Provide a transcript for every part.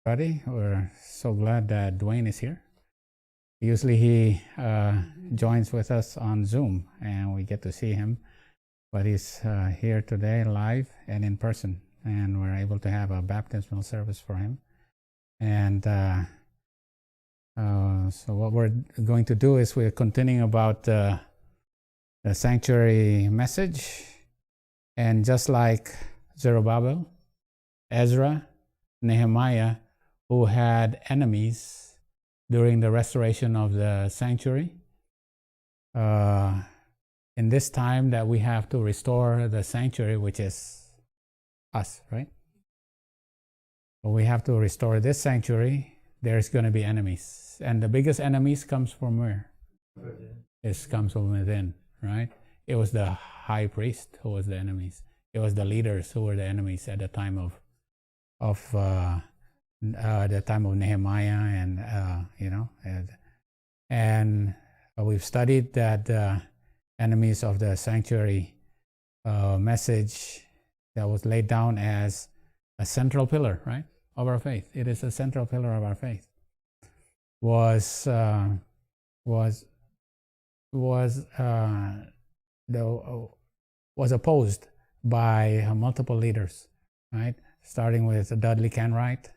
Buddy, we're so glad that Dwayne is here. Usually he joins with us on Zoom and we get to see him, but he's here today live and in person, and we're able to have a baptismal service for him. And so what we're going to do is we're continuing about the sanctuary message, and just like Zerubbabel, Ezra, Nehemiah, who had enemies during the restoration of the sanctuary, in this time that we have to restore the sanctuary, which is us, right? We have to restore this sanctuary. There's going to be enemies, and the biggest enemies comes from where? It comes from within, right? It was the high priest who was the enemies. It was the leaders who were the enemies at the time of Nehemiah, and we've studied that the enemies of the sanctuary message that was laid down as a central pillar, right, of our faith. It is a central pillar of our faith. Was opposed by multiple leaders, right? Starting with Dudley Canwright,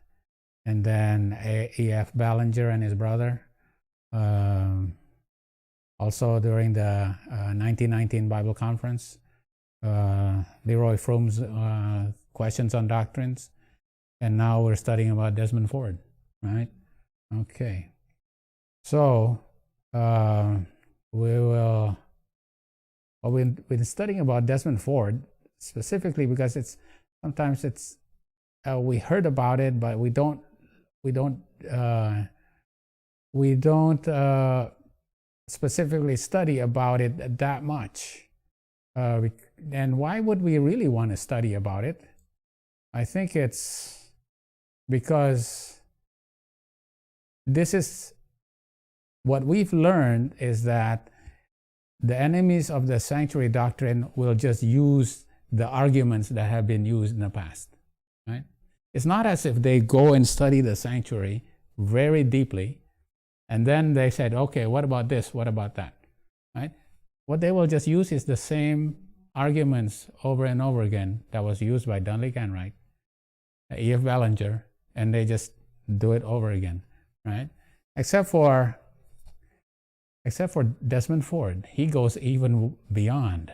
and then E.F. Ballinger and his brother. Also during the 1919 Bible Conference, Leroy Fromm's questions on doctrines, and now we're studying about Desmond Ford, right? Okay. So we've been studying about Desmond Ford specifically because sometimes we heard about it, but we don't specifically study about it that much. And why would we really want to study about it? I think it's because this is what we've learned, is that the enemies of the sanctuary doctrine will just use the arguments that have been used in the past, right? It's not as if they go and study the sanctuary very deeply, and then they said, okay, what about this? What about that? Right? What they will just use is the same arguments over and over again that was used by Dudley Canwright, E.F. Ballinger, and they just do it over again, right? Except for Desmond Ford. He goes even beyond.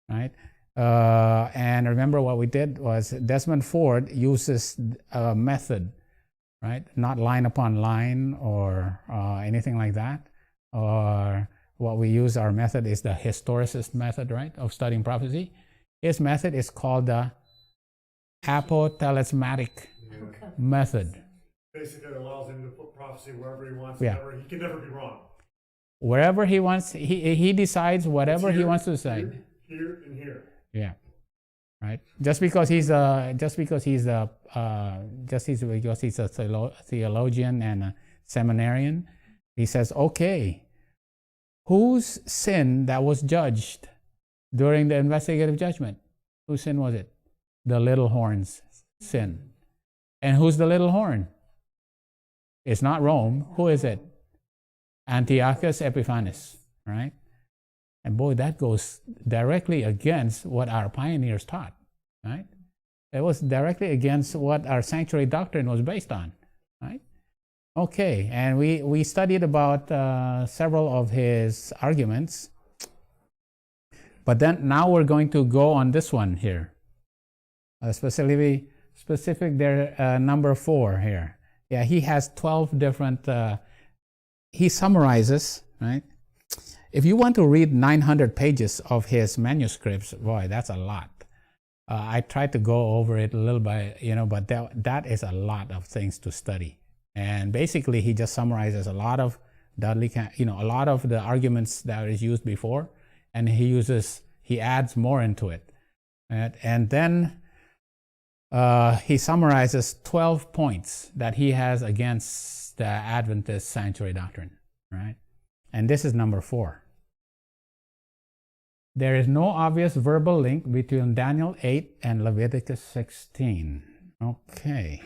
Right? And remember what we did was Desmond Ford uses a method, right? Not line upon line or anything like that. Or what we use, our method is the historicist method, right, of studying prophecy. His method is called the Apotelesmatic method. Basically, it allows him to put prophecy wherever he wants. Yeah. He can never be wrong. Wherever he wants, he decides whatever he wants to decide. Here and here. Yeah, right. Just because he's a theologian and a seminarian, he says, okay, whose sin that was judged during the investigative judgment? Whose sin was it? The little horn's sin. And who's the little horn? It's not Rome. Who is it? Antiochus Epiphanes, right? And boy, that goes directly against what our pioneers taught, right? It was directly against what our sanctuary doctrine was based on, right? Okay, and we studied about several of his arguments, but then now we're going to go on this one here, specific there, number 4 here. Yeah, he has 12 different. He summarizes, right? If you want to read 900 pages of his manuscripts, boy, that's a lot. I tried to go over it a little bit, but that is a lot of things to study. And basically, he just summarizes a lot of a lot of the arguments that is used before, and he adds more into it. And then he summarizes 12 points that he has against the Adventist sanctuary doctrine, right? And this is number 4. There is no obvious verbal link between Daniel 8 and Leviticus 16. Okay.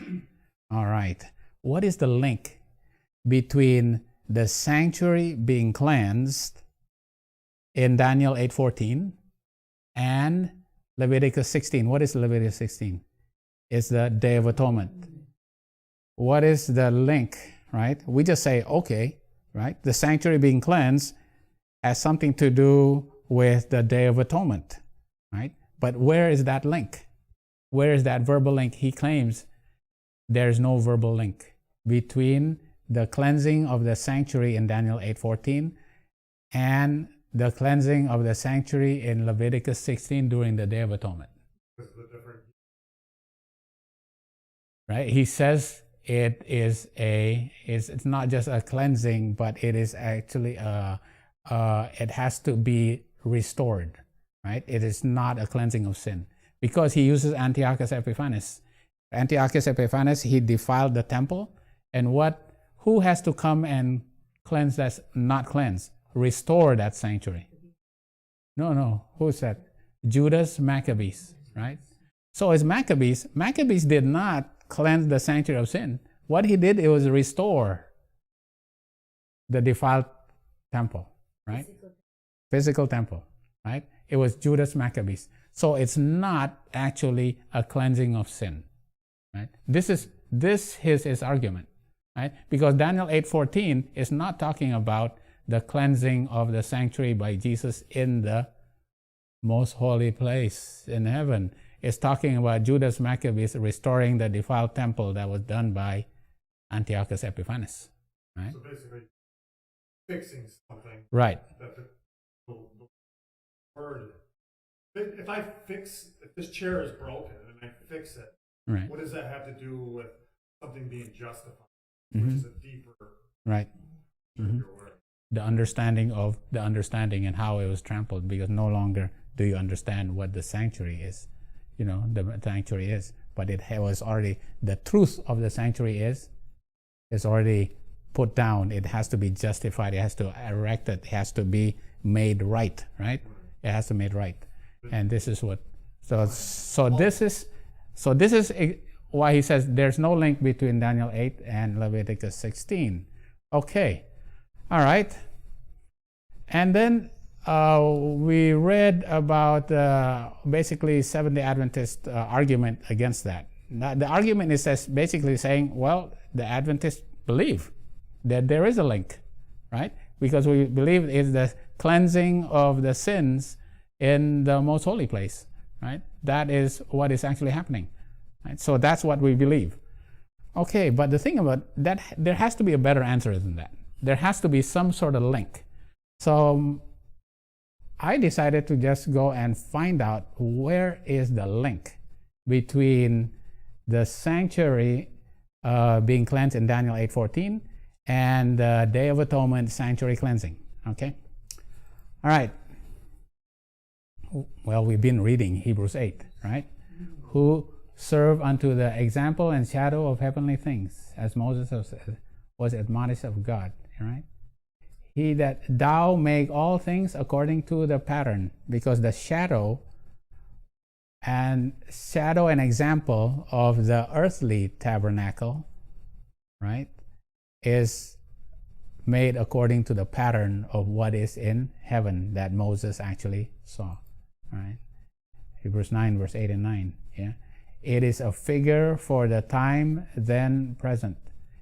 All right. What is the link between the sanctuary being cleansed in Daniel 8:14 and Leviticus 16? What is Leviticus 16? It's the Day of Atonement. What is the link, right? We just say, okay, right? The sanctuary being cleansed has something to do with the Day of Atonement, right? But where is that link? Where is that verbal link? He claims there's no verbal link between the cleansing of the sanctuary in Daniel 8:14 and the cleansing of the sanctuary in Leviticus 16 during the Day of Atonement. Right? He says it's not just a cleansing, but it is actually it has to be restored. Right? It is not a cleansing of sin, because he uses Antiochus Epiphanes. Antiochus Epiphanes, he defiled the temple, and who has to come and cleanse that's not cleansed? Restore that sanctuary. No. Who's that? Judas Maccabees, right? So it's Maccabees. Maccabees did not cleanse the sanctuary of sin. What he did, it was restore the defiled temple, right? Physical temple, right? It was Judas Maccabees. So it's not actually a cleansing of sin, right? This is his argument, right? Because Daniel 8:14 is not talking about the cleansing of the sanctuary by Jesus in the most holy place in heaven. It's talking about Judas Maccabees restoring the defiled temple that was done by Antiochus Epiphanes, right? So basically, fixing something. Right. That the word. If this chair is broken and I fix it, right, what does that have to do with something being justified? Mm-hmm. Which is a deeper, right, mm-hmm, the understanding and how it was trampled, because no longer do you understand what the sanctuary is. The sanctuary is, but it was already, the truth of the sanctuary is already put down. It has to be justified. It has to erect it. It has to be made right, right? It has to be made right. And this is what, so this is why he says there's no link between Daniel 8 and Leviticus 16. Okay, all right. And then we read about basically Seventh-day Adventist argument against that. Now, the argument is basically saying, well, the Adventists believe that there is a link, right? Because we believe it's the cleansing of the sins in the most holy place, right? That is what is actually happening, right? So that's what we believe. Okay, but the thing about that, there has to be a better answer than that. There has to be some sort of link. So I decided to just go and find out where is the link between the sanctuary being cleansed in Daniel 8:14 and the Day of Atonement sanctuary cleansing. Okay? All right. Well, we've been reading Hebrews 8, right? Who serve unto the example and shadow of heavenly things, as Moses was admonished of God, right? He that thou make all things according to the pattern, because the shadow and example of the earthly tabernacle, right, is made according to the pattern of what is in heaven that Moses actually saw, right? Hebrews 9, verse 8 and 9, yeah? It is a figure for the time then present,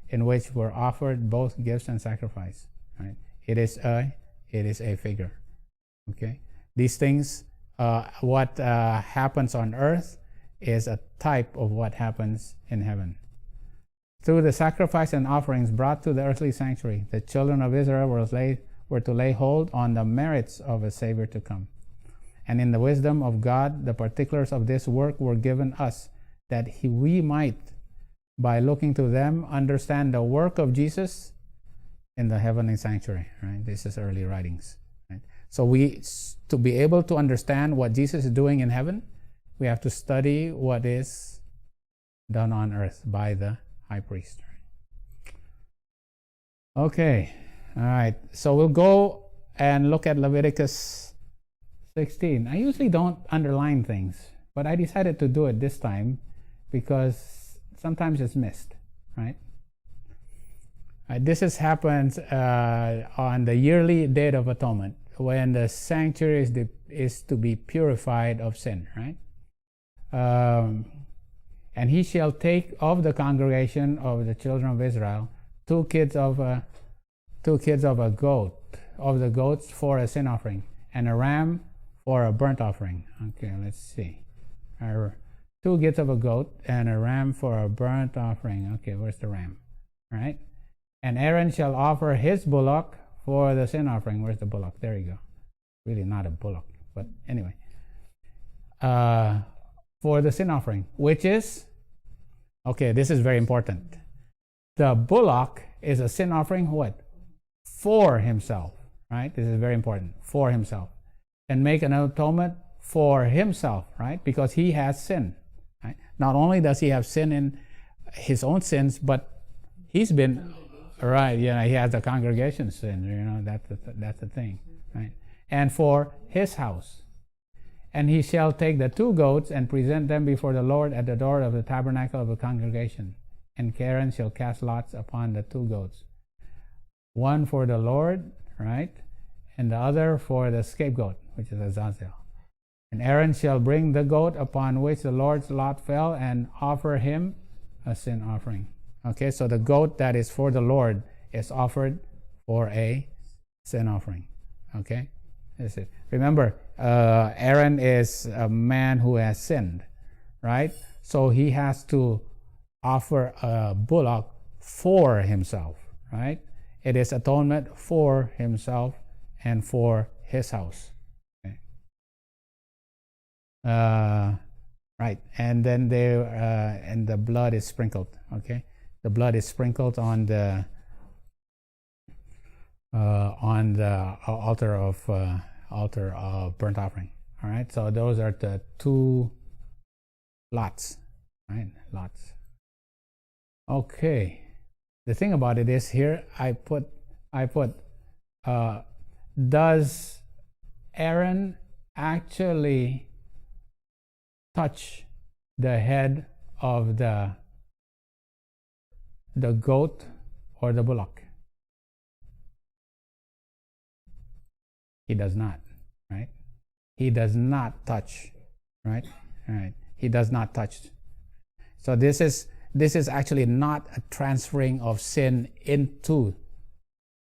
in which were offered both gifts and sacrifice, right? It is a figure, okay? These things, what happens on earth is a type of what happens in heaven. Through the sacrifice and offerings brought to the earthly sanctuary, the children of Israel were to lay hold on the merits of a Savior to come. And in the wisdom of God, the particulars of this work were given us, that we might, by looking to them, understand the work of Jesus in the heavenly sanctuary, right? This is early writings, right? So to be able to understand what Jesus is doing in heaven, we have to study what is done on earth by the high priest. Okay, all right. So we'll go and look at Leviticus 16. I usually don't underline things, but I decided to do it this time because sometimes it's missed, right? This happens on the yearly Day of Atonement, when the sanctuary is to be purified of sin, right? And he shall take of the congregation of the children of Israel two kids of a goat, of the goats for a sin offering, and a ram for a burnt offering. Okay, let's see. 2 kids of a goat and a ram for a burnt offering. Okay, where's the ram? All right. And Aaron shall offer his bullock for the sin offering. Where's the bullock? There you go. Really not a bullock, but anyway. For the sin offering, which is, okay, this is very important. The bullock is a sin offering, what? For himself, right? This is very important, for himself. And make an atonement for himself, right? Because he has sin, right? Not only does he have sin in his own sins, but he's been, right, he has the congregation's sin, that's the thing, right? And for his house. And he shall take the 2 goats and present them before the Lord at the door of the tabernacle of the congregation. And Aaron shall cast lots upon the 2 goats, one for the Lord, right, and the other for the scapegoat, which is Azazel. And Aaron shall bring the goat upon which the Lord's lot fell and offer him a sin offering. Okay, so the goat that is for the Lord is offered for a sin offering. Okay, that's it. Remember, Aaron is a man who has sinned, right? So he has to offer a bullock for himself, right? It is atonement for himself and for his house. Okay. Right, and then and the blood is sprinkled. Okay, the blood is sprinkled on the altar of burnt offering. All right, so those are the 2 lots, right? Lots. Okay, the thing about it is here I put does Aaron actually touch the head of the goat or the bullock? He does not, right? He does not touch, right? All right, he does not touch. So this is actually not a transferring of sin into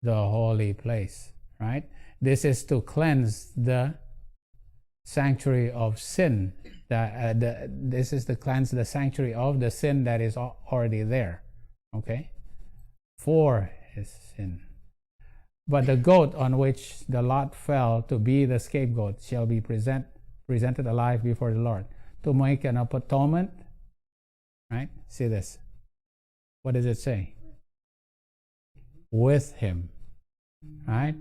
the holy place, right? This is to cleanse the sanctuary of sin. This is to cleanse the sanctuary of the sin that is already there, okay? For his sin. But the goat on which the lot fell to be the scapegoat shall be presented alive before the Lord to make an atonement, right? See this. What does it say? With him, right?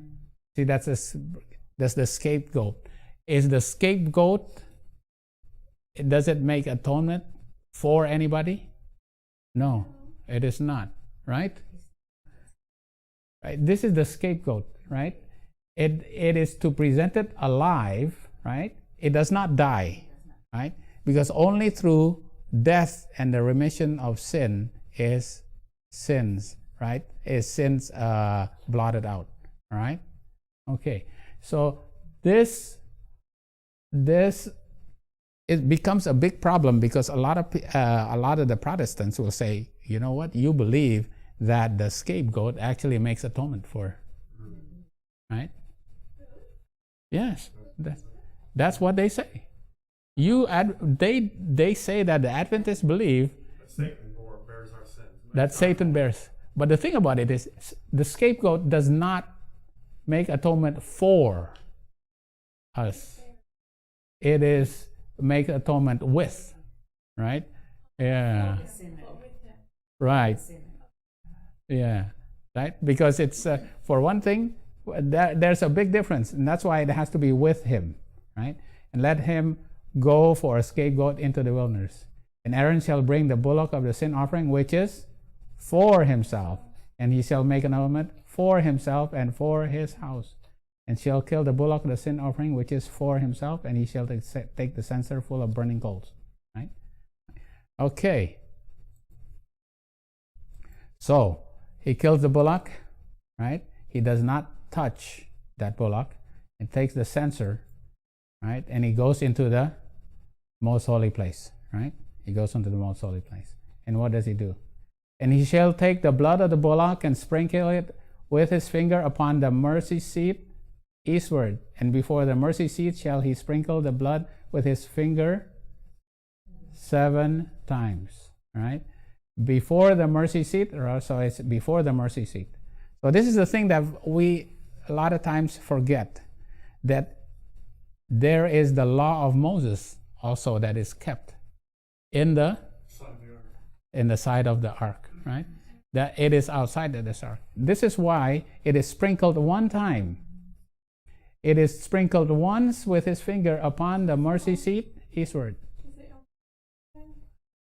See, that's the scapegoat. Is the scapegoat, does it make atonement for anybody? No, it is not, right? Right? This is the scapegoat, right? It is to present it alive, right? It does not die, right? Because only through death and the remission of sin is sins, right? Is sins blotted out, all right? Okay, so this it becomes a big problem because a lot of the Protestants will say, you know what, you believe that the scapegoat actually makes atonement for, right? Yes, that's what they say. They say that the Adventists believe Satan bears our sins. That Satan bears. But the thing about it is, the scapegoat does not make atonement for us. It is make atonement with, right? Yeah. Right. Yeah. Right? Because it's, for one thing, there's a big difference, and that's why it has to be with him, right? And let him go for a scapegoat into the wilderness. And Aaron shall bring the bullock of the sin offering, which is for himself, and he shall make an atonement for himself and for his house, and shall kill the bullock of the sin offering, which is for himself, and he shall take the censer full of burning coals. Right? Okay. So he kills the bullock, right? He does not touch that bullock. He takes the censer, right? And he goes into the most holy place, right? He goes into the most holy place. And what does he do? And he shall take the blood of the bullock and sprinkle it with his finger upon the mercy seat eastward. And before the mercy seat shall he sprinkle the blood with his finger 7 times, right? Before the mercy seat, or so it's before the mercy seat. So this is the thing that we a lot of times forget, that there is the law of Moses also that is kept in the side of the ark, right? That it is outside of this ark. This is why it is sprinkled one time. It is sprinkled once with his finger upon the mercy seat eastward.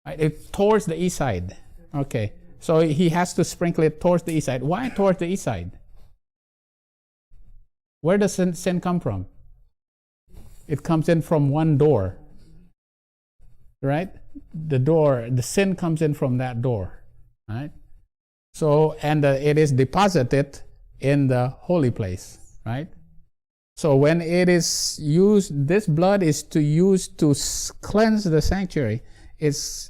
It towards the east side. Okay, so he has to sprinkle it towards the east side. Why towards the east side? Where does sin come from? It comes in from one door, right? The sin comes in from that door, right? So, and it is deposited in the holy place, right? So when it is used, this blood is to use to cleanse the sanctuary. It's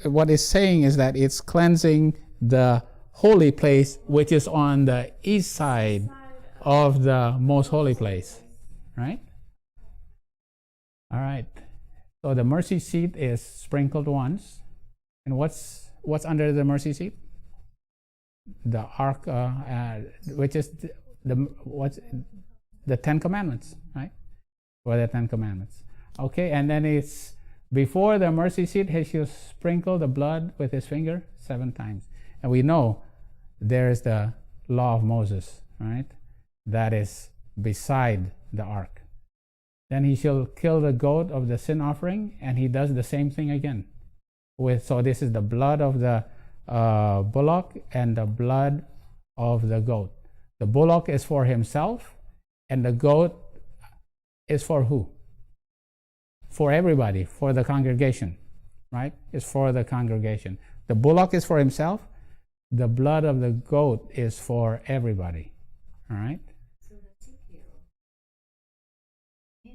what it's saying is that it's cleansing the holy place, which is on the east side of the most holy place, right? All right. So the mercy seat is sprinkled once, and what's under the mercy seat? The ark, which is the 10 Commandments, right? Or the 10 Commandments. Okay, and then it's before the mercy seat, he shall sprinkle the blood with his finger 7 times. And we know there is the law of Moses, right? That is beside the ark. Then he shall kill the goat of the sin offering, and he does the same thing again. So this is the blood of the bullock and the blood of the goat. The bullock is for himself, and the goat is for who? For everybody, for the congregation, right? It's for the congregation. The bullock is for himself. The blood of the goat is for everybody, all right? So the 2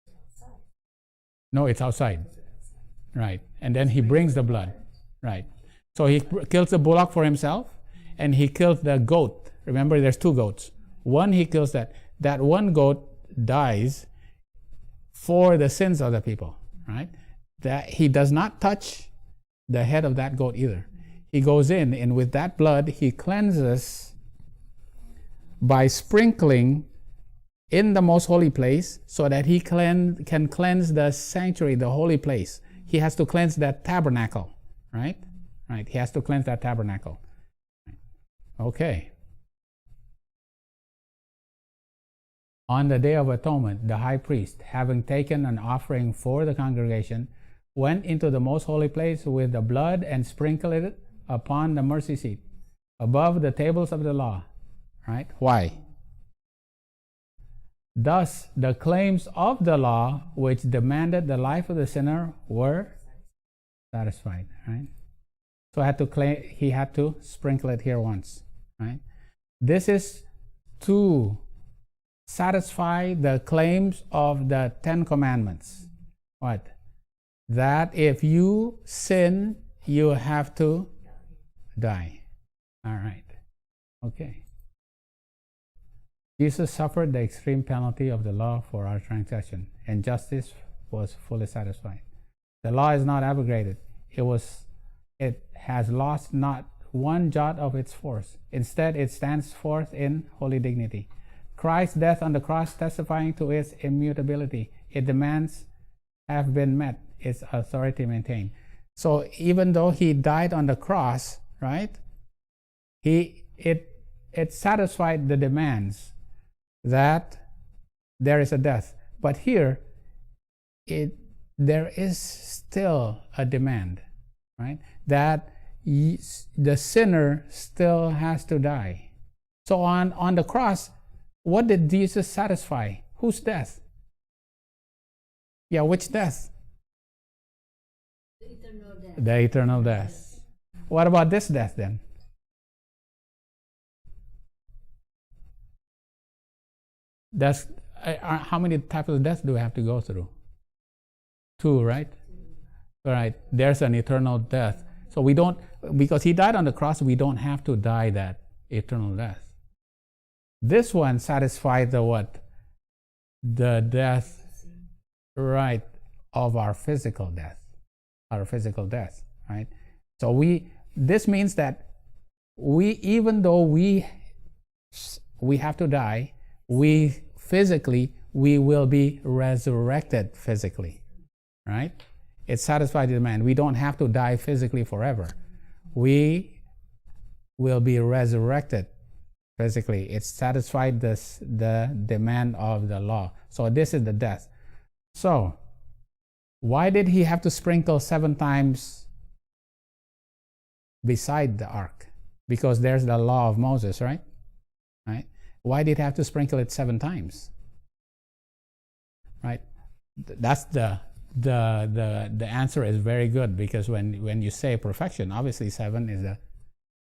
outside. No, it's outside, right? And then he brings the blood, right? So he kills the bullock for himself, and he kills the goat. Remember, there's 2 goats. One, he kills that one goat dies for the sins of the people, right? That he does not touch the head of that goat either. He goes in, and with that blood, he cleanses by sprinkling in the most holy place, so that he can cleanse the sanctuary, the holy place. He has to cleanse that tabernacle, right? Right. He has to cleanse that tabernacle. Okay. On the Day of Atonement, the high priest, having taken an offering for the congregation, went into the most holy place with the blood and sprinkled it upon the mercy seat, above the tables of the law. Right? Why? Thus, the claims of the law, which demanded the life of the sinner, were satisfied. Right? So he had to sprinkle it here once. Right? This is to satisfy the claims of the 10 Commandments. What? That if you sin, you have to die. All right. Okay. Jesus suffered the extreme penalty of the law for our transgression, and justice was fully satisfied. The law is not abrogated. It has lost not one jot of its force. Instead, it stands forth in holy dignity. Christ's death on the cross testifying to its immutability. Its demands have been met, its authority maintained. So even though he died on the cross, right, it satisfied the demands that there is a death. But here, there is still a demand, right, that the sinner still has to die. So on the cross, what did Jesus satisfy? Whose death? Yeah, which death? The eternal death. The eternal death. What about this death then? That's how many types of death do we have to go through? 2, right? Right. There's an eternal death. So we don't, because he died on the cross, we don't have to die that eternal death. This one satisfied the what? The death, right, of our physical death. Our physical death, right? So this means that even though we have to die, we will be resurrected physically, right? It satisfied the demand. We don't have to die physically forever. We will be resurrected physically. It satisfied the demand of the law. So this is the death. So why did he have to sprinkle 7 times beside the ark? Because there's the law of Moses, right? Right? Why did he have to sprinkle it 7 times? Right? That's the answer is very good, because when you say perfection, obviously 7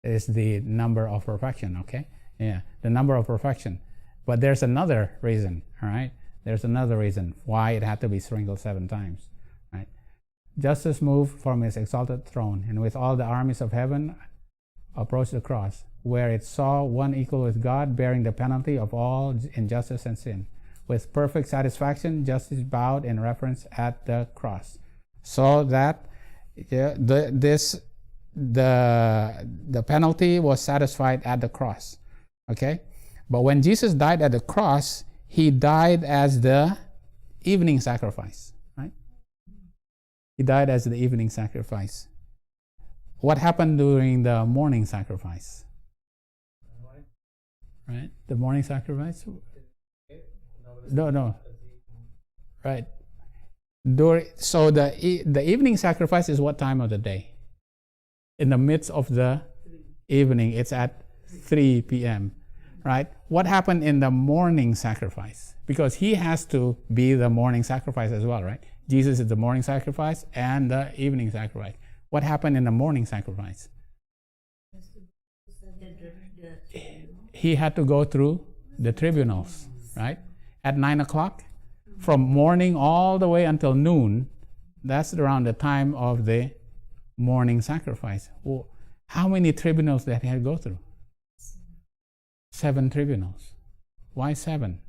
is the number of perfection, okay? Yeah, the number of perfection. But there's another reason, all right? There's another reason why it had to be sprinkled 7 times, right? Justice moved from his exalted throne, and with all the armies of heaven approached the cross, where it saw one equal with God, bearing the penalty of all injustice and sin. With perfect satisfaction, justice bowed in reverence at the cross, so that the penalty was satisfied at the cross. Okay, but when Jesus died at the cross, he died as the evening sacrifice. Right? He died as the evening sacrifice. What happened during the morning sacrifice? Right, the morning sacrifice. No. Right. So the evening sacrifice is what time of the day? In the midst of the evening. It's at 3 p.m. Right? What happened in the morning sacrifice? Because he has to be the morning sacrifice as well, right? Jesus is the morning sacrifice and the evening sacrifice. What happened in the morning sacrifice? He had to go through the tribunals, right? At 9 o'clock, from morning all the way until noon, that's around the time of the morning sacrifice. Well, how many tribunals did he have to go through? 7 tribunals. Why 7?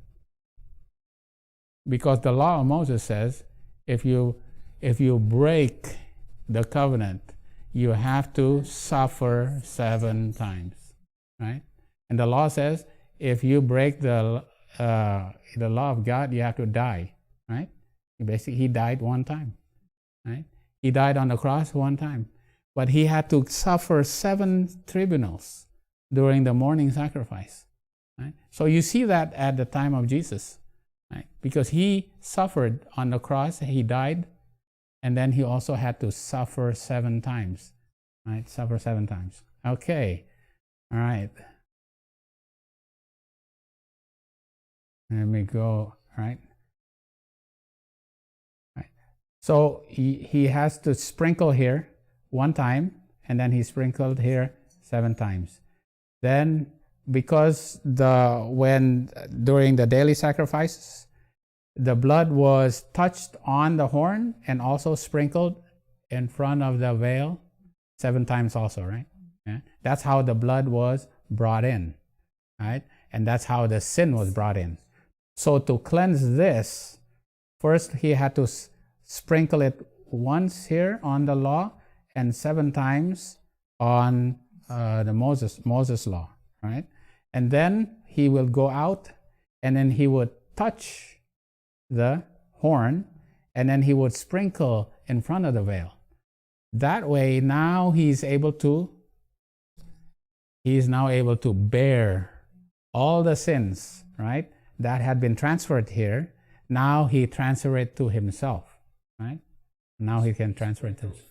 Because the law of Moses says if you break the covenant, you have to suffer 7 times, right? And the law says if you break the law of God, you have to die, right? He died 1 time, right? He died on the cross 1 time, but he had to suffer 7 tribunals during the morning sacrifice, right? So you see that at the time of Jesus, right? Because he suffered on the cross, he died, and then he also had to suffer 7 times, right? Suffer 7 times. Okay, all right. Let me go, right? Right. So he has to sprinkle here 1 time, and then he sprinkled here 7 times. Then, because during the daily sacrifices, the blood was touched on the horn and also sprinkled in front of the veil 7 times also, right? Yeah. That's how the blood was brought in, right? And that's how the sin was brought in. So to cleanse this, first he had to sprinkle it once here on the law and 7 times on the Moses law, right? And then he will go out, and then he would touch the horn, and then he would sprinkle in front of the veil. That way, now he's now able to bear all the sins, right, that had been transferred here. Now he transferred it to himself, right? Now he can transfer it to himself.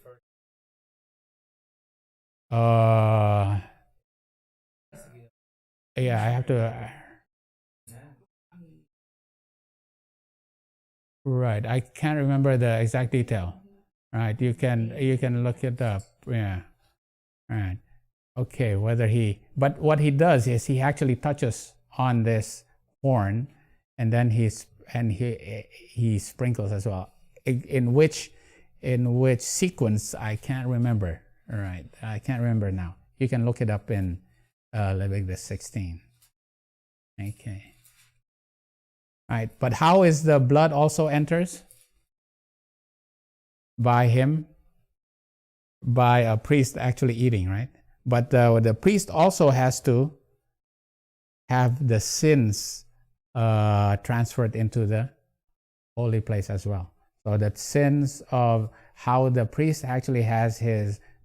Yeah, I have to. Right, I can't remember the exact detail. Right, you can look it up. Yeah. All right. Okay, but what he does is he actually touches on this horn, and then he sprinkles as well. In which sequence I can't remember. All right, I can't remember now. You can look it up in Leviticus 16. Okay. All right, but how is the blood also enters? By him, by a priest actually eating, right? But the priest also has to have the sins transferred into the holy place as well. So the sins of how the priest actually has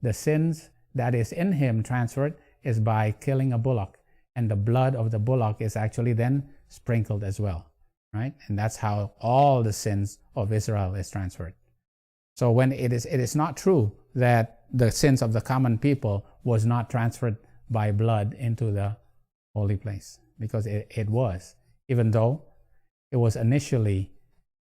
the sins that is in him transferred is by killing a bullock, and the blood of the bullock is actually then sprinkled as well, right? And that's how all the sins of Israel is transferred. So when it is not true that the sins of the common people was not transferred by blood into the holy place, because it was, even though it was initially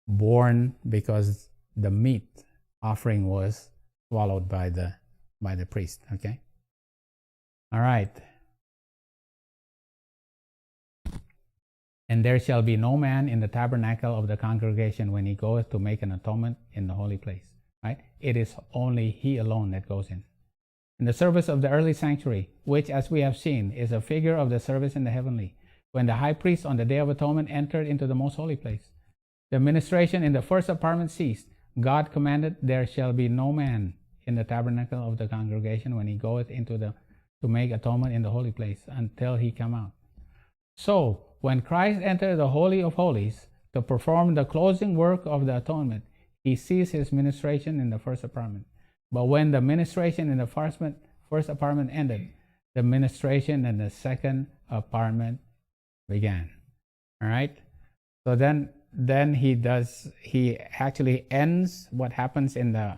born because the meat offering was swallowed by the priest. Okay. All right. And there shall be no man in the tabernacle of the congregation when he goeth to make an atonement in the holy place. Right? It is only he alone that goes in. In the service of the early sanctuary, which, as we have seen, is a figure of the service in the heavenly, when the high priest on the Day of Atonement entered into the most holy place, the ministration in the first apartment ceased. God commanded, there shall be no man in the tabernacle of the congregation when he goeth to make atonement in the holy place until he come out. So, when Christ entered the Holy of Holies to perform the closing work of the atonement, he ceased his ministration in the first apartment. But when the ministration in the first apartment ended, the ministration in the second apartment began. All right? So then he actually ends what happens in the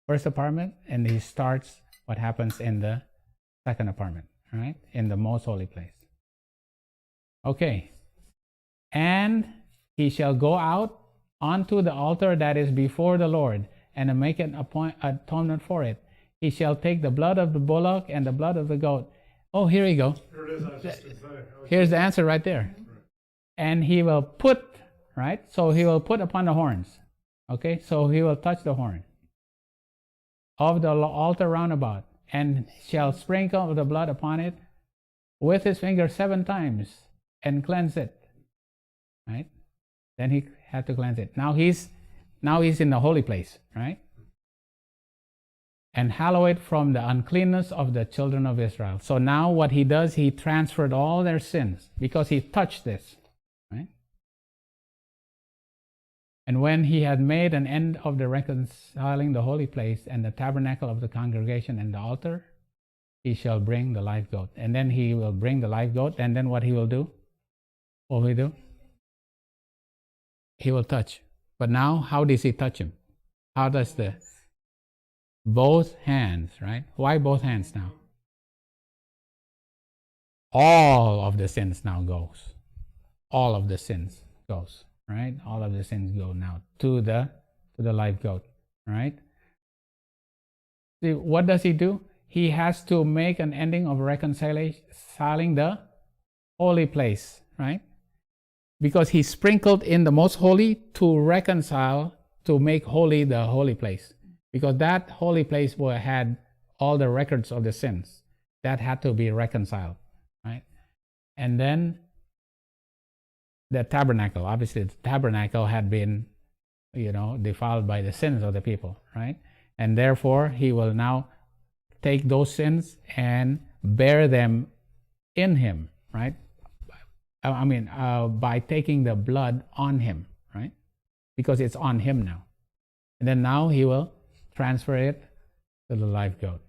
first apartment, and he starts what happens in the second apartment, all right? In the most holy place. Okay. And he shall go out onto the altar that is before the Lord, and make an atonement for it. He shall take the blood of the bullock and the blood of the goat. Oh, here we go. Here it is. I was just gonna say. Here's the answer right there. And he will put, right? So he will put upon the horns. Okay, so he will touch the horn of the altar round about, and shall sprinkle the blood upon it with his finger 7 times and cleanse it. Right? Then he had to cleanse it. Now he's in the holy place, right? And hallow it from the uncleanness of the children of Israel. So now what he does, he transferred all their sins because he touched this, right? And when he had made an end of the reconciling the holy place and the tabernacle of the congregation and the altar, he shall bring the live goat. And then he will bring the live goat, and then what he will do? What will he do? He will touch. But now, how does he touch him? How does both hands, right? Why both hands now? All of the sins now goes. All of the sins goes, right? All of the sins go now to the live goat, right? See, what does he do? He has to make an ending of reconciling the holy place, right? Because he sprinkled in the most holy to reconcile, to make holy the holy place. Because that holy place had all the records of the sins. That had to be reconciled, right? And then the tabernacle, obviously the tabernacle had been, defiled by the sins of the people, right? And therefore, he will now take those sins and bear them in him, right? By taking the blood on him, right? Because it's on him now. And then now he will transfer it to the live goat,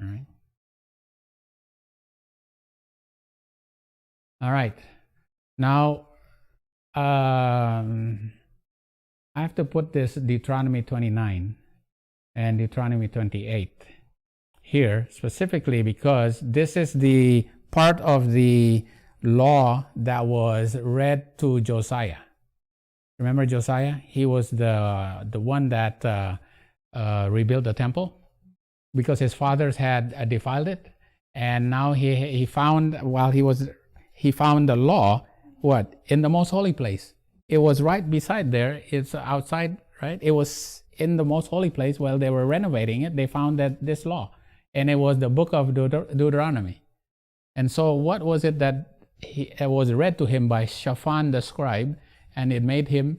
all right? All right. Now, I have to put this Deuteronomy 29 and Deuteronomy 28 here specifically because this is the part of the law that was read to Josiah. Remember Josiah? He was the one that rebuilt the temple. because his fathers had defiled it, and now he found, while he found the law, what? In the most holy place. It was right beside there. It's outside, right? It was in the most holy place. While they were renovating it, they found that this law, and it was the book of Deuteronomy. And so what was it that it was read to him by Shaphan the scribe, and it made him,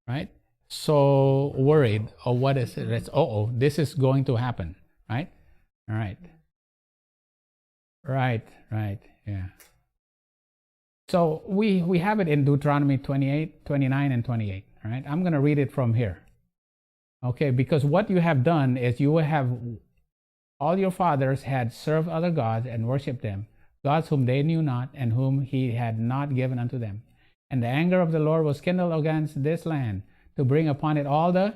right, so worried. Oh, what is it? It's, this is going to happen, right? All right. Right, yeah. So we have it in Deuteronomy 28, 29, and 28, right? I'm going to read it from here. Okay, because what you have done is you have, all your fathers had served other gods and worshipped them, gods whom they knew not and whom he had not given unto them. And the anger of the Lord was kindled against this land to bring upon it all the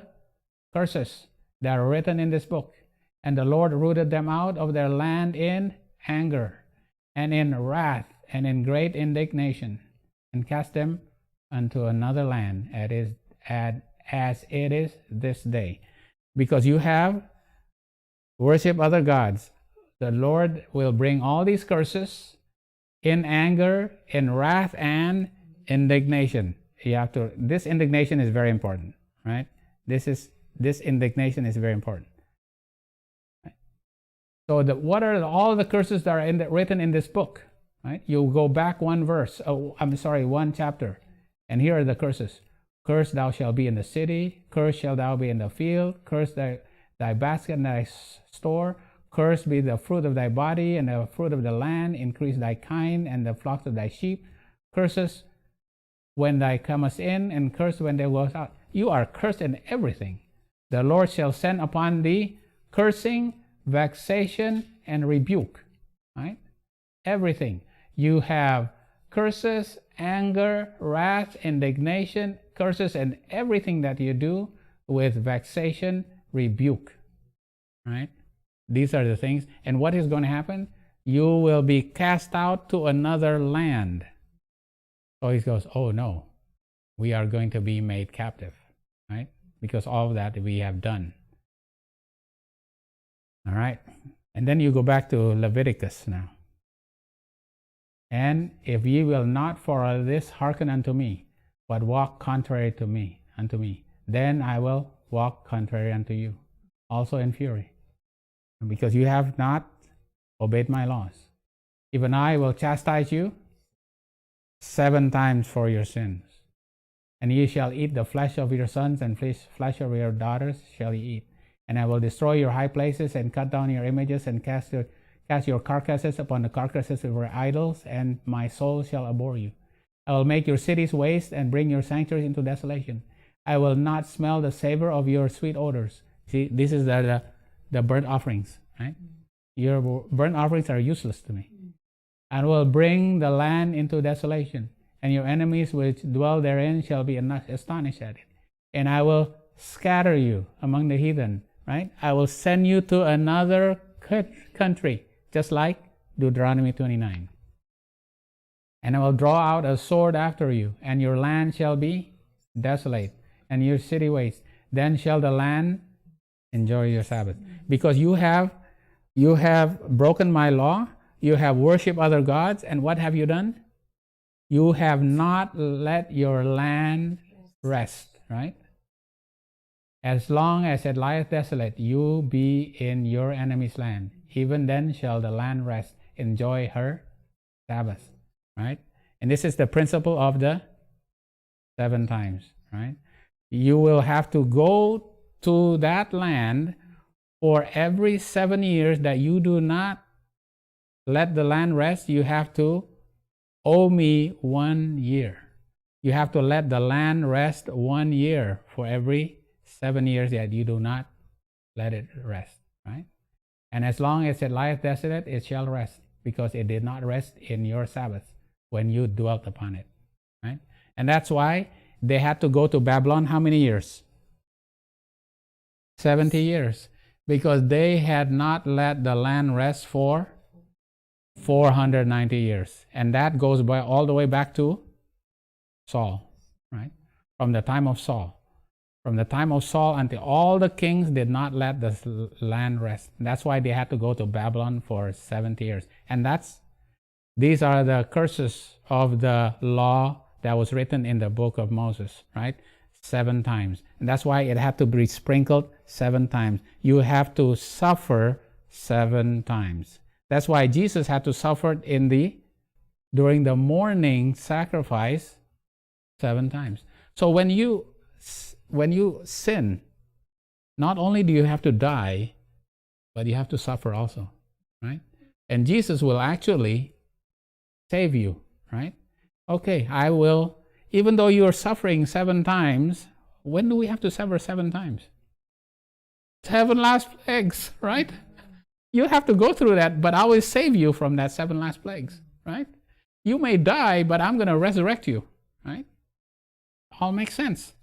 curses that are written in this book. And the Lord rooted them out of their land in anger and in wrath and in great indignation, and cast them unto another land as it is this day. Because you have worshipped other gods, the Lord will bring all these curses in anger, in wrath, and indignation. You have to, this indignation is very important, right? This indignation is very important. Right? So what are all the curses that are written in this book? Right? You go back one chapter, and here are the curses. Cursed thou shalt be in the city, cursed shalt thou be in the field, cursed thy basket and thy store, cursed be the fruit of thy body and the fruit of the land, increase thy kind and the flocks of thy sheep, curses when thou comest in, and cursed when thou goest out. You are cursed in everything. The Lord shall send upon thee cursing, vexation, and rebuke. Right? Everything. You have curses, anger, wrath, indignation, curses, and everything that you do with vexation, rebuke. Right? These are the things. And what is going to happen? You will be cast out to another land. So he goes, oh no, we are going to be made captive. Right? Because all of that we have done. All right. And then you go back to Leviticus now. And if ye will not for this hearken unto me, but walk contrary to me, then I will walk contrary unto you, also in fury, because you have not obeyed my laws. Even I will chastise you 7 times for your sins. And ye shall eat the flesh of your sons, and flesh of your daughters shall ye eat. And I will destroy your high places, and cut down your images, and cast your carcasses upon the carcasses of your idols, and my soul shall abhor you. I will make your cities waste, and bring your sanctuaries into desolation. I will not smell the savor of your sweet odors. See, this is the burnt offerings, right? Your burnt offerings are useless to me. I will bring the land into desolation, and your enemies which dwell therein shall be astonished at it. And I will scatter you among the heathen, right? I will send you to another country, just like Deuteronomy 29. And I will draw out a sword after you, and your land shall be desolate, and your city waste. Then shall the land enjoy your Sabbath. Because you have broken my law, you have worshipped other gods, and what have you done? You have not let your land rest, right? As long as it lieth desolate, you be in your enemy's land. Even then shall the land rest, enjoy her Sabbath, right? And this is the principle of the 7 times, right? You will have to go to that land for every 7 years that you do not let the land rest. You have to owe me 1 year. You have to let the land rest 1 year for every 7 years that you do not let it rest, right? And as long as it lieth desolate, it shall rest, because it did not rest in your Sabbath when you dwelt upon it, right? And that's why they had to go to Babylon how many years? 70 years, because they had not let the land rest for 490 years. And that goes by all the way back to Saul, right? From the time of Saul. From the time of Saul until all the kings did not let the land rest. That's why they had to go to Babylon for 70 years. And these are the curses of the law that was written in the book of Moses, right? 7 times. And that's why it had to be sprinkled 7 times. You have to suffer 7 times. That's why Jesus had to suffer during the morning sacrifice 7 times. So when you sin, not only do you have to die, but you have to suffer also, right? And Jesus will actually save you, right? Okay, I will, even though you are suffering 7 times, when do we have to suffer 7 times? 7 last plagues, right? You have to go through that, but I will save you from that 7 last plagues, right? You may die, but I'm going to resurrect you, right? All makes sense,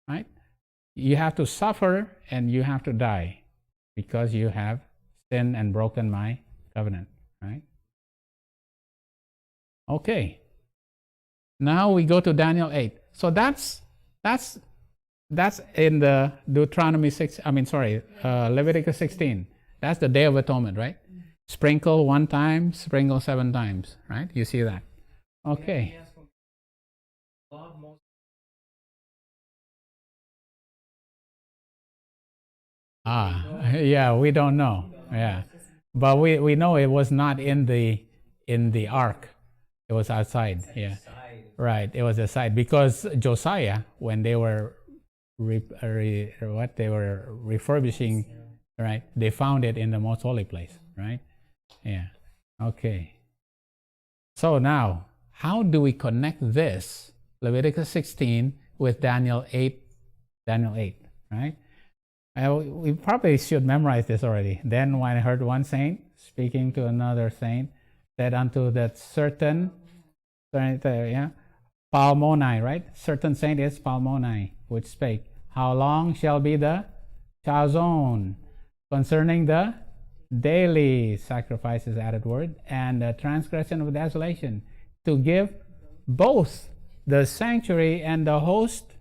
right? You have to suffer and you have to die because you have sinned and broken my covenant, right? Okay. Now we go to Daniel 8. So that's in the Leviticus 16. That's the Day of Atonement, right? Sprinkle 1 time, sprinkle 7 times, right? You see that? Okay. Yeah, we don't know. Yeah, but we know it was not in the ark. It was outside. Yeah, right. It was aside because Josiah, when they were refurbishing, right? They found it in the most holy place, right? Yeah. Okay. So now, how do we connect this Leviticus 16 with Daniel 8? Daniel 8, right? We probably should memorize this already. Then when I heard one saint speaking to another saint, said unto that certain Palmoni, right? Certain saint is Palmoni, which spake, how long shall be the chazon concerning the daily sacrifices, added word, and the transgression of desolation, to give both the sanctuary and the host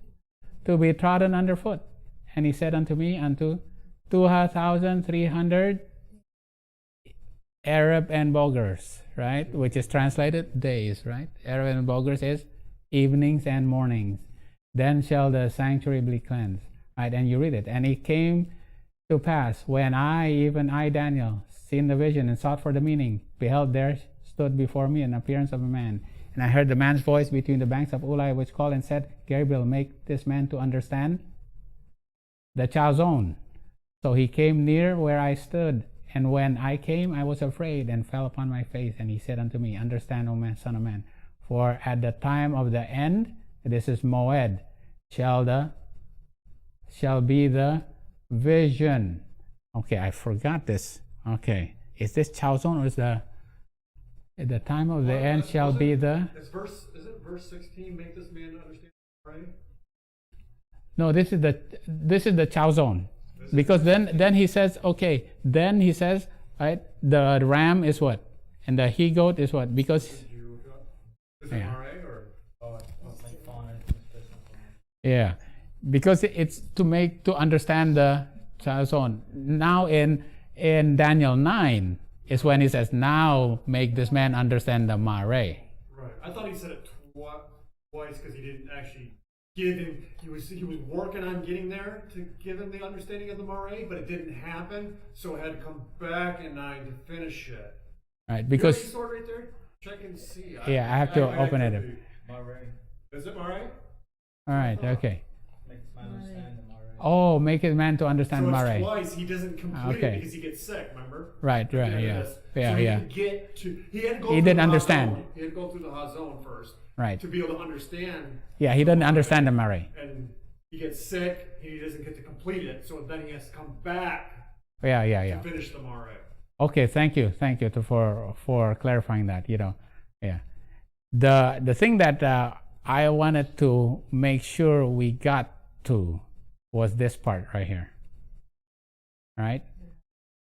to be trodden underfoot. And he said unto me, unto 2,300 Arab and Bulgars, right? Which is translated days, right? Arab and Bulgars is evenings and mornings. Then shall the sanctuary be cleansed, right? And you read it. And it came to pass, when even I, Daniel, seen the vision and sought for the meaning, beheld there stood before me an appearance of a man. And I heard the man's voice between the banks of Ulai, which called and said, Gabriel, make this man to understand the chazon. So he came near where I stood, and when I came, I was afraid and fell upon my face. And he said unto me, understand, O man, son of man, for at the time of the end, this is Moed, shall be the vision. Okay, I forgot this. Okay, is this chazon or is at the time of the end shall be the? Is it verse 16? Make this man understand, right? No, this is the chazon, because then he says, okay, then he says, right, the ram is what, and the he goat is what, because is it RA or yeah, because it's to understand the chazon. Now in Daniel 9 is when he says, now make this man understand the mare. Right. I thought he said it twice because he didn't actually give him. He was working on getting there to give him the understanding of the mare, but it didn't happen. So it had to come back in 9 to finish it. Right, because you sword right there. Check and see. Yeah, I have to open it up. Mare. Is it mare? All right. Okay. Make this man understand the mare. Oh, make a man to understand so mare. Twice he doesn't complete it because he gets sick. Remember? Right. Yeah. So he didn't get to. He had to go. He didn't understand. He had to go through the hazon first. Right. To be able to understand. Yeah, he doesn't understand the mare. And he gets sick. He doesn't get to complete it. So then he has to come back. Yeah. To finish the mare. Okay. Thank you for clarifying that. Yeah. The thing that I wanted to make sure we got to was this part right here. Right?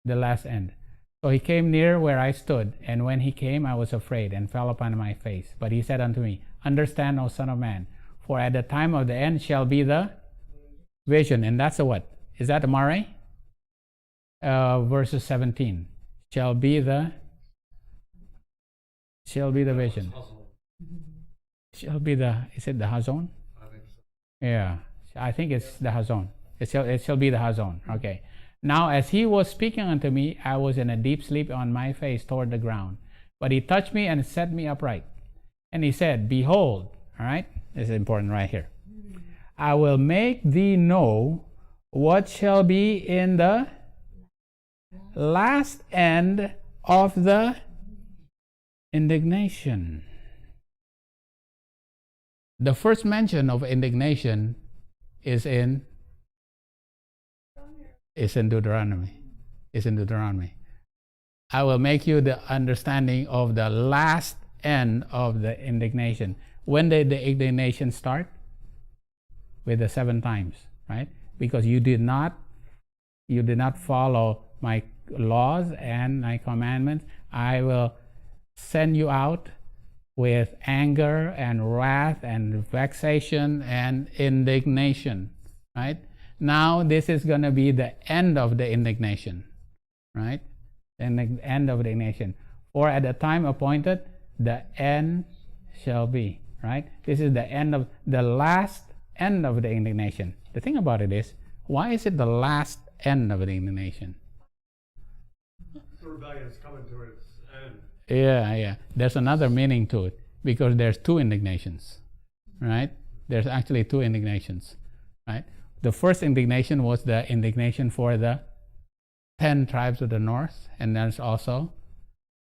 The last end. So he came near where I stood, and when he came, I was afraid and fell upon my face. But he said unto me, understand, O son of man, for at the time of the end shall be the vision, and that's a what? Is that a mare? Verses 17. Shall be the vision. Shall be the, is it the Hazon? I think so. Yeah, I think it's the Hazon. It shall be the Hazon. Okay. Now, as he was speaking unto me, I was in a deep sleep on my face toward the ground. But he touched me and set me upright. And he said, behold, all right, this is important right here. I will make thee know what shall be in the last end of the indignation. The first mention of indignation is in Deuteronomy. It's in Deuteronomy. I will make you the understanding of the last end of the indignation. When did the indignation start? With the 7 times, right? Because you did not follow my laws and my commandments. I will send you out with anger and wrath and vexation and indignation, right? Now this is going to be the end of the indignation, right? The end of the indignation. For at the time appointed, the end shall be, right? This is the end of the last end of the indignation. The thing about it is, why is it the last end of the indignation? The rebellion is coming to its end. Yeah. There's another meaning to it, because there's 2 indignations, right? There's actually 2 indignations, right? The first indignation was the indignation for the 10 tribes of the north, and there's also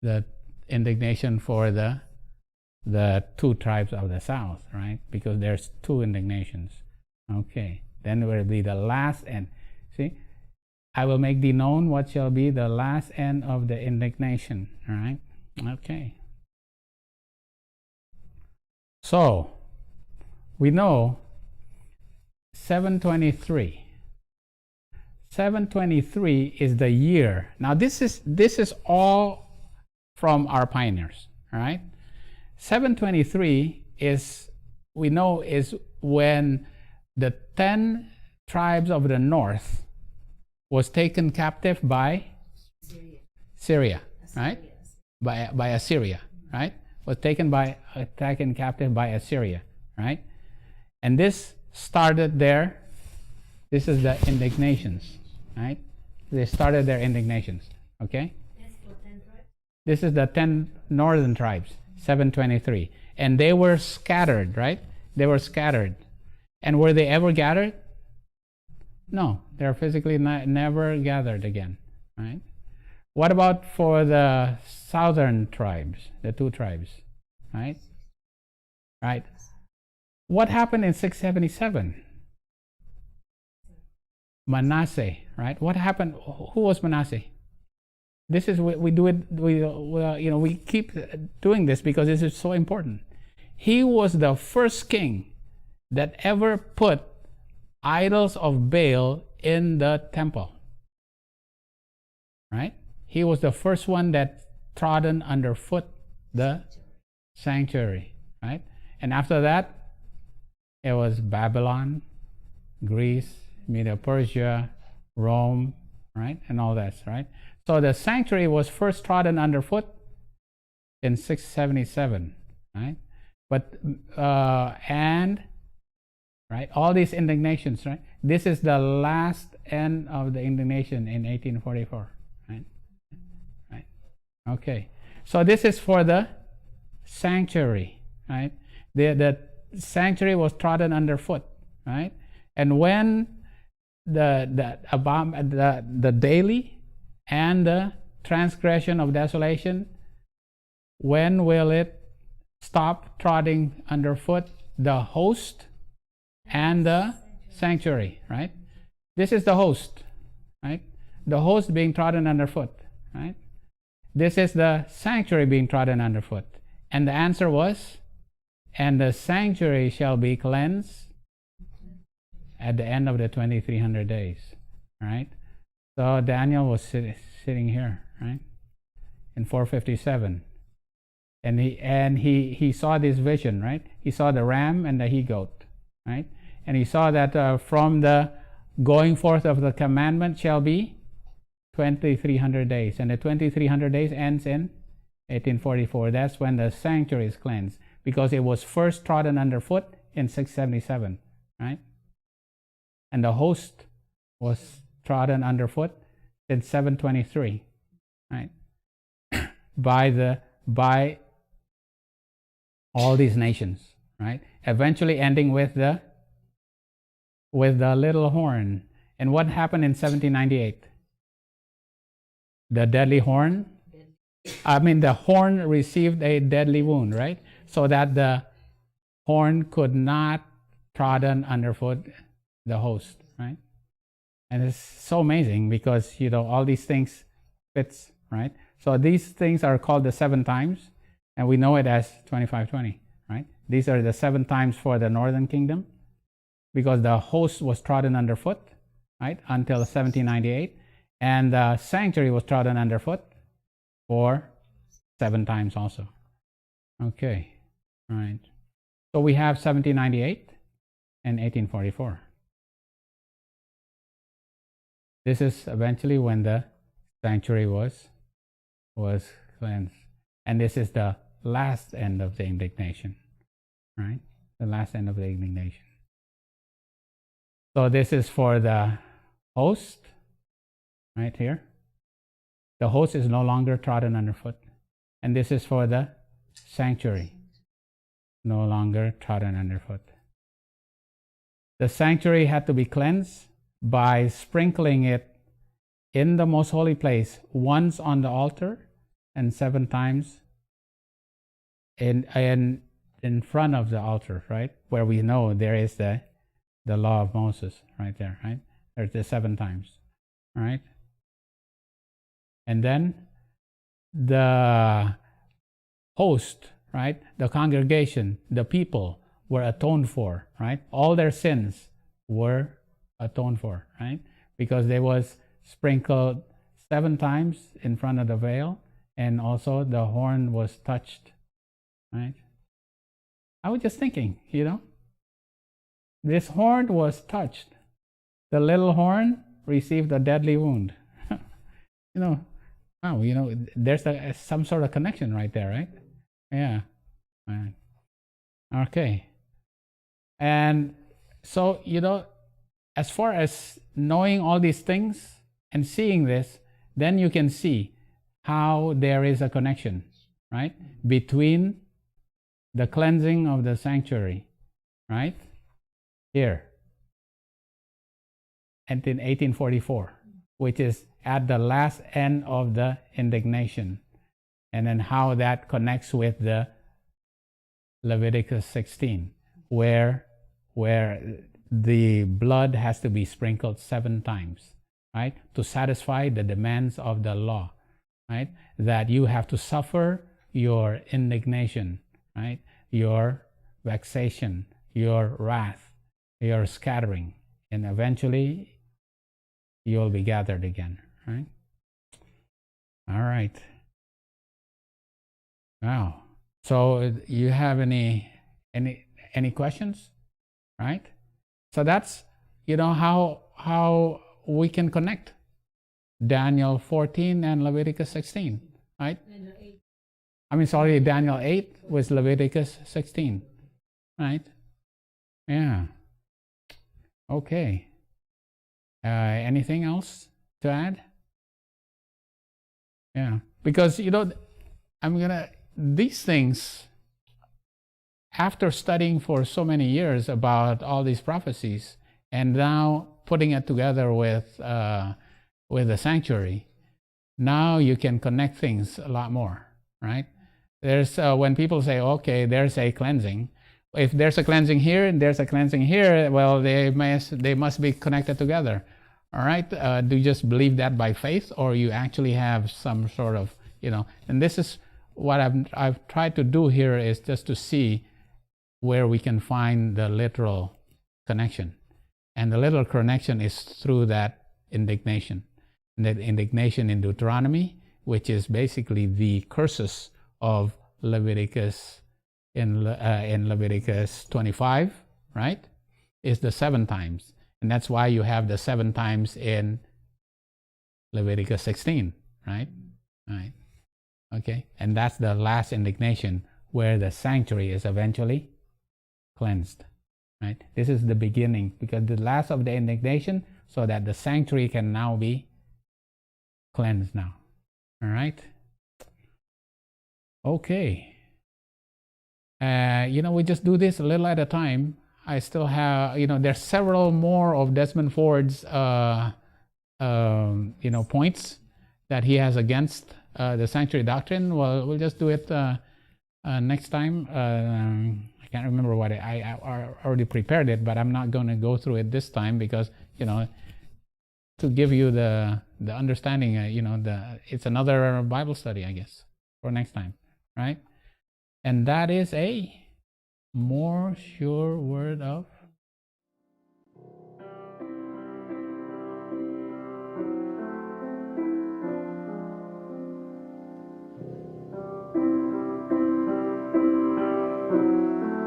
the indignation for the 2 tribes of the south, right? Because there's 2 indignations. Okay, then will be the last end. See, I will make thee known what shall be the last end of the indignation, all right? Okay. So, we know 723. 723 is the year. Now this is all from our pioneers, all right? 723 is, we know, is when the 10 tribes of the north was taken captive by Syria, right? By Assyria, right? Was taken captive by Assyria, right? And this started there. This is the indignations, right? They started their indignations, okay? This is the 10 northern tribes, 723. And they were scattered, right? They were scattered. And were they ever gathered? No, they're physically never gathered again, right? What about for the southern tribes, the 2 tribes, right? Right. What happened in 677? Manasseh, right? What happened? Who was Manasseh? This is we do it. We keep doing this because this is so important. He was the first king that ever put idols of Baal in the temple, right? He was the first one that trodden underfoot the sanctuary, right? And after that, it was Babylon, Greece, Medo-Persia, Rome, right? And all that, right? So the sanctuary was first trodden underfoot in 677, right? But, right, all these indignations, right? This is the last end of the indignation in 1844, right? Right. Okay. So this is for the sanctuary, right? The sanctuary was trodden underfoot, right? And when the daily and the transgression of desolation, when will it stop trotting underfoot? The host and the sanctuary, right? This is the host, right? The host being trodden underfoot, right? This is the sanctuary being trodden underfoot. And the answer was, and the sanctuary shall be cleansed at the end of the 2300 days, right? So Daniel was sitting here, right? In 457. And he saw this vision, right? He saw the ram and the he-goat, right? And he saw that from the going forth of the commandment shall be 2,300 days. And the 2,300 days ends in 1844. That's when the sanctuary is cleansed, because it was first trodden underfoot in 677, right? And the host was trodden underfoot in 723, right? by all these nations, right? Eventually ending with the little horn. And what happened in 1798? The deadly horn. The horn received a deadly wound, right? So that the horn could not trodden underfoot the host, right? And it's so amazing because, all these things fits, right? So these things are called the 7 times, and we know it as 2520, right? These are the 7 times for the northern kingdom, because the host was trodden underfoot, right, until 1798, and the sanctuary was trodden underfoot for 7 times also. Okay, all right. So we have 1798 and 1844. This is eventually when the sanctuary was cleansed. And this is the last end of the indignation, right? The last end of the indignation. So this is for the host, right here. The host is no longer trodden underfoot. And this is for the sanctuary, no longer trodden underfoot. The sanctuary had to be cleansed by sprinkling it in the most holy place, once on the altar and 7 times in front of the altar, right? Where we know there is the law of Moses right there, right? There's the 7 times, right? And then the host, right? The congregation, the people were atoned for, right? All their sins were atoned for, right? Because they was sprinkled 7 times in front of the veil, and also the horn was touched, right? I was just thinking, this horn was touched. The little horn received a deadly wound. There's some sort of connection right there, right? Yeah. Right. Okay. And so, as far as knowing all these things and seeing this, then you can see how there is a connection, right, between the cleansing of the sanctuary, right, here, and in 1844, which is at the last end of the indignation, and then how that connects with the Leviticus 16, where the blood has to be sprinkled 7 times, right, to satisfy the demands of the law, right, that you have to suffer your indignation, right, your vexation, your wrath, your scattering, and eventually you will be gathered again, right? All right. Wow. So you have any questions, right? So that's how we can connect Daniel 14 and Leviticus 16, right? Daniel 8 with Leviticus 16, right? Yeah. Okay. Anything else to add? Yeah, because these things, after studying for so many years about all these prophecies, and now putting it together with the sanctuary, now you can connect things a lot more, right? There's when people say, okay, there's a cleansing. If there's a cleansing here and there's a cleansing here, well, they must be connected together. All right? Do you just believe that by faith, or you actually have some sort of, and this is what I've tried to do here, is just to see where we can find the literal connection. And the literal connection is through that indignation. And that indignation in Deuteronomy, which is basically the curses of Leviticus in Leviticus 25, right, is the 7 times. And that's why you have the 7 times in Leviticus 16, right? Right. Okay. And that's the last indignation where the sanctuary is eventually cleansed, right? This is the beginning, because the last of the indignation, so that the sanctuary can now be cleansed now. All right. Okay. We just do this a little at a time. I still have, there's several more of Desmond Ford's, points that he has against the sanctuary doctrine. Well, we'll just do it next time. I can't remember what I already prepared it, but I'm not going to go through it this time because, to give you the understanding, it's another Bible study, I guess, for next time, right? And that is a more sure word of